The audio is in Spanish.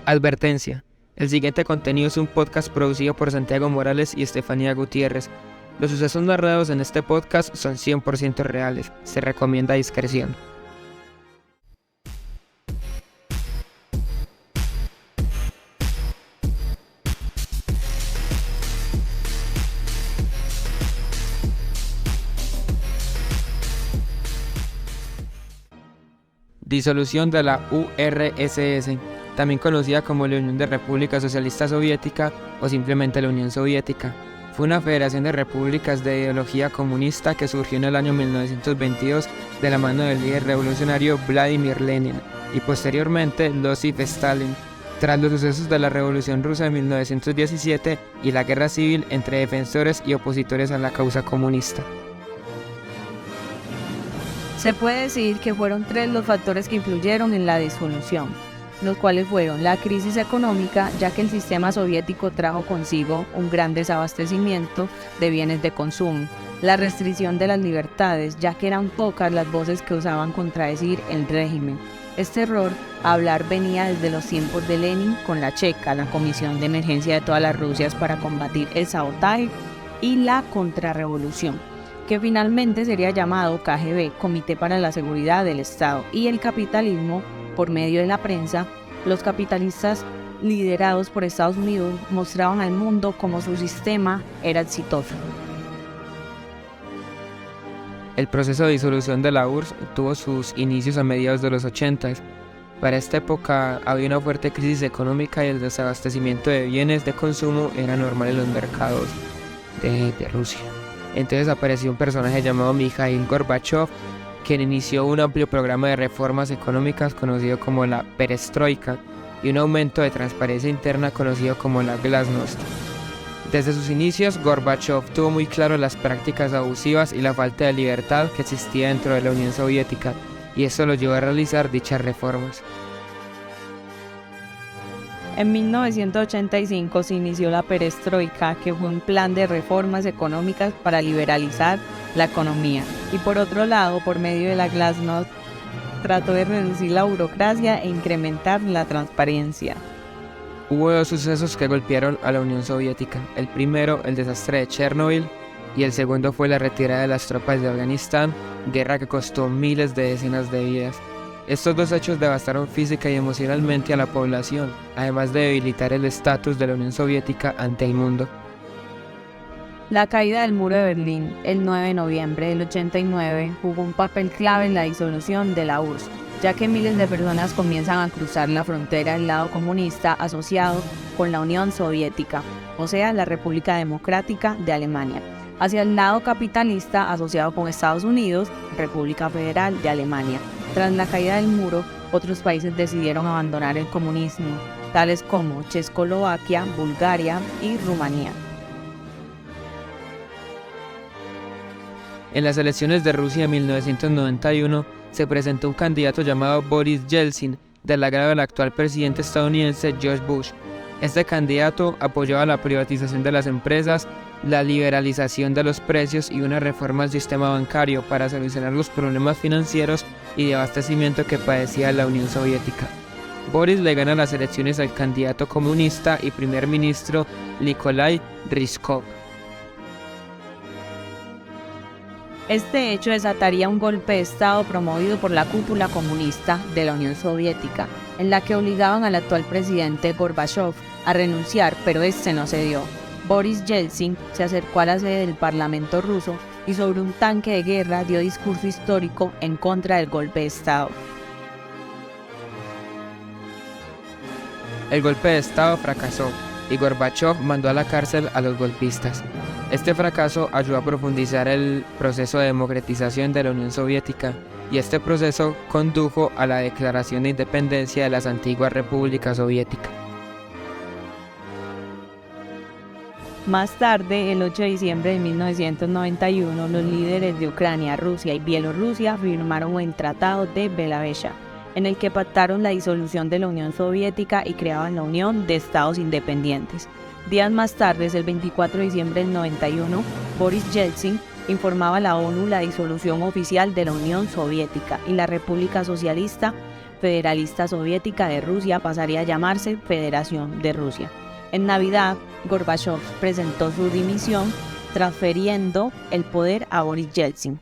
Advertencia. El siguiente contenido es un podcast producido por Santiago Morales y Estefanía Gutiérrez. Los sucesos narrados en este podcast son 100% reales. Se recomienda discreción. Disolución de la URSS, también conocida como la Unión de Repúblicas Socialistas Soviética o simplemente la Unión Soviética. Fue una federación de repúblicas de ideología comunista que surgió en el año 1922 de la mano del líder revolucionario Vladimir Lenin y posteriormente Joseph Stalin, tras los sucesos de la Revolución Rusa de 1917 y la guerra civil entre defensores y opositores a la causa comunista. Se puede decir que fueron tres los factores que influyeron en la disolución, los cuales fueron la crisis económica, ya que el sistema soviético trajo consigo un gran desabastecimiento de bienes de consumo, la restricción de las libertades, ya que eran pocas las voces que osaban contradecir el régimen. Este error a hablar venía desde los tiempos de Lenin con la Checa, la Comisión de Emergencia de todas las Rusias para combatir el sabotaje y la contrarrevolución, que finalmente sería llamado KGB, Comité para la Seguridad del Estado, y el capitalismo. Por medio de la prensa, los capitalistas liderados por Estados Unidos mostraban al mundo cómo su sistema era exitoso. El proceso de disolución de la URSS tuvo sus inicios a mediados de los 80. Para esta época había una fuerte crisis económica y el desabastecimiento de bienes de consumo era normal en los mercados de Rusia. Entonces apareció un personaje llamado Mikhail Gorbachev, quien inició un amplio programa de reformas económicas conocido como la Perestroika y un aumento de transparencia interna conocido como la Glasnost. Desde sus inicios, Gorbachev tuvo muy claro las prácticas abusivas y la falta de libertad que existía dentro de la Unión Soviética, y esto lo llevó a realizar dichas reformas. En 1985 se inició la Perestroika, que fue un plan de reformas económicas para liberalizar la economía. Y por otro lado, por medio de la Glasnost, trató de reducir la burocracia e incrementar la transparencia. Hubo dos sucesos que golpearon a la Unión Soviética. El primero, el desastre de Chernobyl, y el segundo fue la retirada de las tropas de Afganistán, guerra que costó miles de decenas de vidas. Estos dos hechos devastaron física y emocionalmente a la población, además de debilitar el estatus de la Unión Soviética ante el mundo. La caída del muro de Berlín, el 9 de noviembre del 89, jugó un papel clave en la disolución de la URSS, ya que miles de personas comienzan a cruzar la frontera del lado comunista asociado con la Unión Soviética, o sea, la República Democrática de Alemania, hacia el lado capitalista asociado con Estados Unidos, República Federal de Alemania. Tras la caída del muro, otros países decidieron abandonar el comunismo, tales como Checoslovaquia, Bulgaria y Rumanía. En las elecciones de Rusia de 1991 se presentó un candidato llamado Boris Yeltsin, del agrado del actual presidente estadounidense George Bush. Este candidato apoyaba la privatización de las empresas, la liberalización de los precios y una reforma al sistema bancario para solucionar los problemas financieros y de abastecimiento que padecía la Unión Soviética. Boris le gana las elecciones al candidato comunista y primer ministro Nikolai Rykov. Este hecho desataría un golpe de Estado promovido por la cúpula comunista de la Unión Soviética, en la que obligaban al actual presidente Gorbachev a renunciar, pero este no cedió. Boris Yeltsin se acercó a la sede del Parlamento ruso y sobre un tanque de guerra dio discurso histórico en contra del golpe de Estado. El golpe de Estado fracasó y Gorbachev mandó a la cárcel a los golpistas. Este fracaso ayudó a profundizar el proceso de democratización de la Unión Soviética y este proceso condujo a la declaración de independencia de las antiguas repúblicas soviéticas. Más tarde, el 8 de diciembre de 1991, los líderes de Ucrania, Rusia y Bielorrusia firmaron el Tratado de Belavesha, en el que pactaron la disolución de la Unión Soviética y creaban la Unión de Estados Independientes. Días más tarde, el 24 de diciembre del 91, Boris Yeltsin informaba a la ONU la disolución oficial de la Unión Soviética y la República Socialista Federalista Soviética de Rusia pasaría a llamarse Federación de Rusia. En Navidad, Gorbachov presentó su dimisión, transfiriendo el poder a Boris Yeltsin.